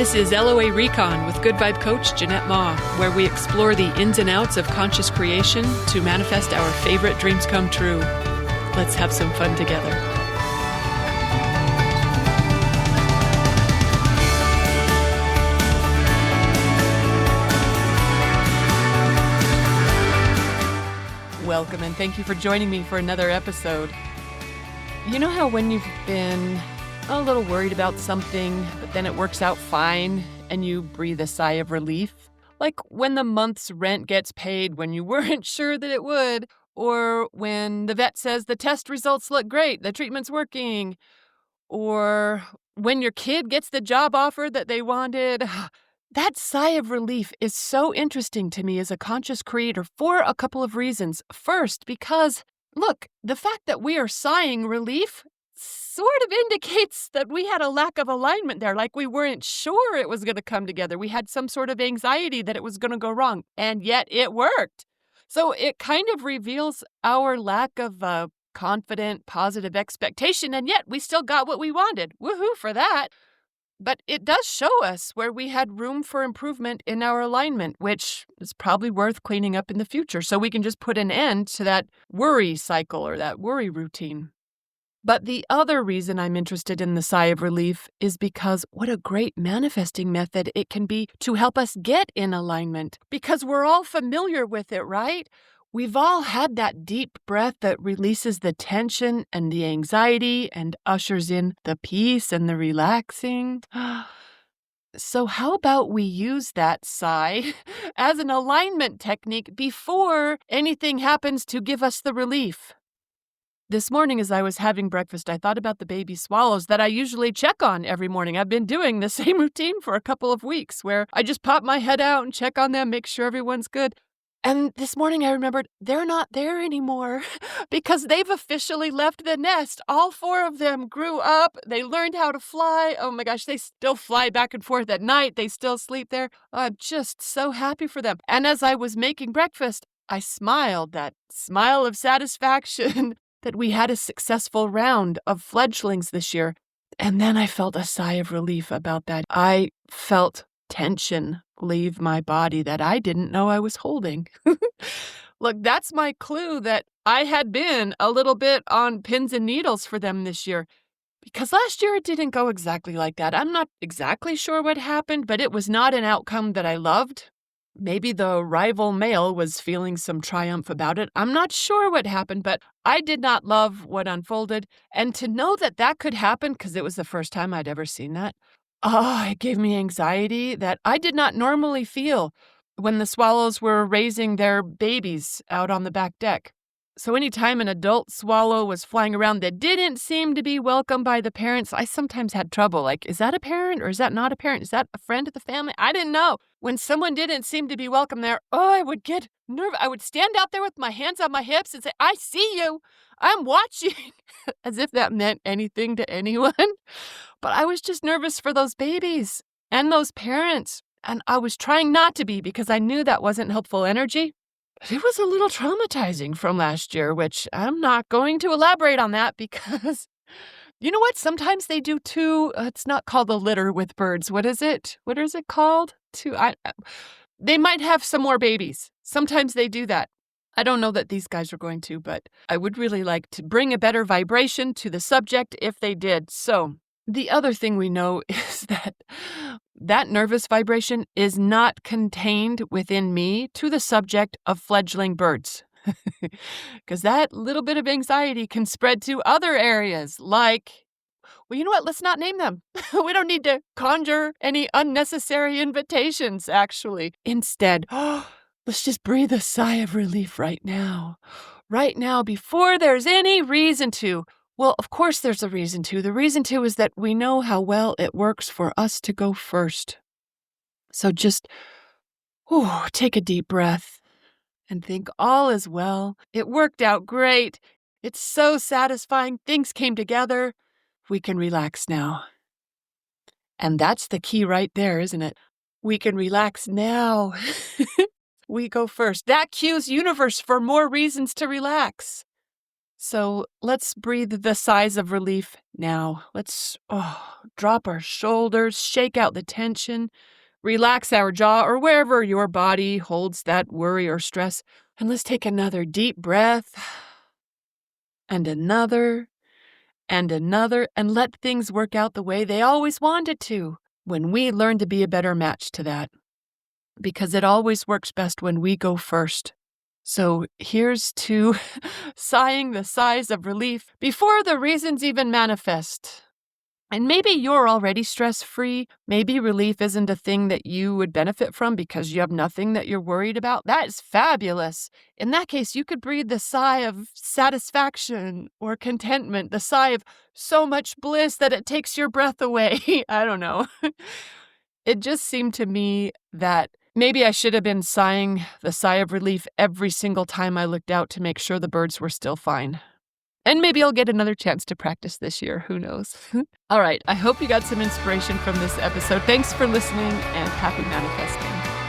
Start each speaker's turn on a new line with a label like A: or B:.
A: This is LOA Recon with Good Vibe Coach Jeanette Ma, where we explore the ins and outs of conscious creation to manifest our favorite dreams come true. Let's have some fun together. Welcome and thank you for joining me for another episode. You know how when you've been a little worried about something, but then it works out fine and you breathe a sigh of relief? Like when the month's rent gets paid when you weren't sure that it would, or when the vet says the test results look great, the treatment's working, or when your kid gets the job offer that they wanted. That sigh of relief is so interesting to me as a conscious creator for a couple of reasons. First, because, look, the fact that we are sighing relief sort of indicates that we had a lack of alignment there, like we weren't sure it was going to come together. We had some sort of anxiety that it was going to go wrong, and yet it worked. So it kind of reveals our lack of confident, positive expectation, and yet we still got what we wanted. Woohoo for that. But it does show us where we had room for improvement in our alignment, which is probably worth cleaning up in the future so we can just put an end to that worry cycle or that worry routine. But the other reason I'm interested in the sigh of relief is because what a great manifesting method it can be to help us get in alignment, because we're all familiar with it, right? We've all had that deep breath that releases the tension and the anxiety and ushers in the peace and the relaxing. So how about we use that sigh as an alignment technique before anything happens to give us the relief? This morning as I was having breakfast, I thought about the baby swallows that I usually check on every morning. I've been doing the same routine for a couple of weeks where I just pop my head out and check on them, make sure everyone's good. And this morning I remembered they're not there anymore because they've officially left the nest. All four of them grew up. They learned how to fly. Oh my gosh, they still fly back and forth at night. They still sleep there. I'm just so happy for them. And as I was making breakfast, I smiled, that smile of satisfaction that we had a successful round of fledglings this year. And then I felt a sigh of relief about that. I felt tension leave my body that I didn't know I was holding. Look, that's my clue that I had been a little bit on pins and needles for them this year. Because last year it didn't go exactly like that. I'm not exactly sure what happened, but it was not an outcome that I loved. Maybe the rival male was feeling some triumph about it. I'm not sure what happened, but I did not love what unfolded. And to know that that could happen, because it was the first time I'd ever seen that, it gave me anxiety that I did not normally feel when the swallows were raising their babies out on the back deck. So anytime an adult swallow was flying around that didn't seem to be welcomed by the parents, I sometimes had trouble. Like, is that a parent or is that not a parent? Is that a friend of the family? I didn't know. When someone didn't seem to be welcome there, I would get nervous. I would stand out there with my hands on my hips and say, I see you. I'm watching. As if that meant anything to anyone. But I was just nervous for those babies and those parents. And I was trying not to be because I knew that wasn't helpful energy. But it was a little traumatizing from last year, which I'm not going to elaborate on that because, you know what? Sometimes they do too. It's not called a litter with birds. What is it? What is it called? They might have some more babies. Sometimes they do that. I don't know that these guys are going to, but I would really like to bring a better vibration to the subject if they did. So the other thing we know is that nervous vibration is not contained within me to the subject of fledgling birds. Because that little bit of anxiety can spread to other areas like, well, you know what? Let's not name them. We don't need to conjure any unnecessary invitations, actually. Instead, let's just breathe a sigh of relief right now. Right now, before there's any reason to. Well, of course there's a reason to. The reason to is that we know how well it works for us to go first. So just take a deep breath and think all is well. It worked out great. It's so satisfying. Things came together. We can relax now. And that's the key right there, isn't it? We can relax now. We go first. That cues universe for more reasons to relax. So let's breathe the sighs of relief now. Let's drop our shoulders, shake out the tension, relax our jaw or wherever your body holds that worry or stress. And let's take another deep breath and another and another and let things work out the way they always wanted to when we learn to be a better match to that. Because it always works best when we go first. So here's to sighing the sighs of relief before the reasons even manifest. And maybe you're already stress-free. Maybe relief isn't a thing that you would benefit from because you have nothing that you're worried about. That is fabulous. In that case, you could breathe the sigh of satisfaction or contentment, the sigh of so much bliss that it takes your breath away. I don't know. It just seemed to me that maybe I should have been sighing the sigh of relief every single time I looked out to make sure the birds were still fine. And maybe I'll get another chance to practice this year. Who knows? All right. I hope you got some inspiration from this episode. Thanks for listening and happy manifesting.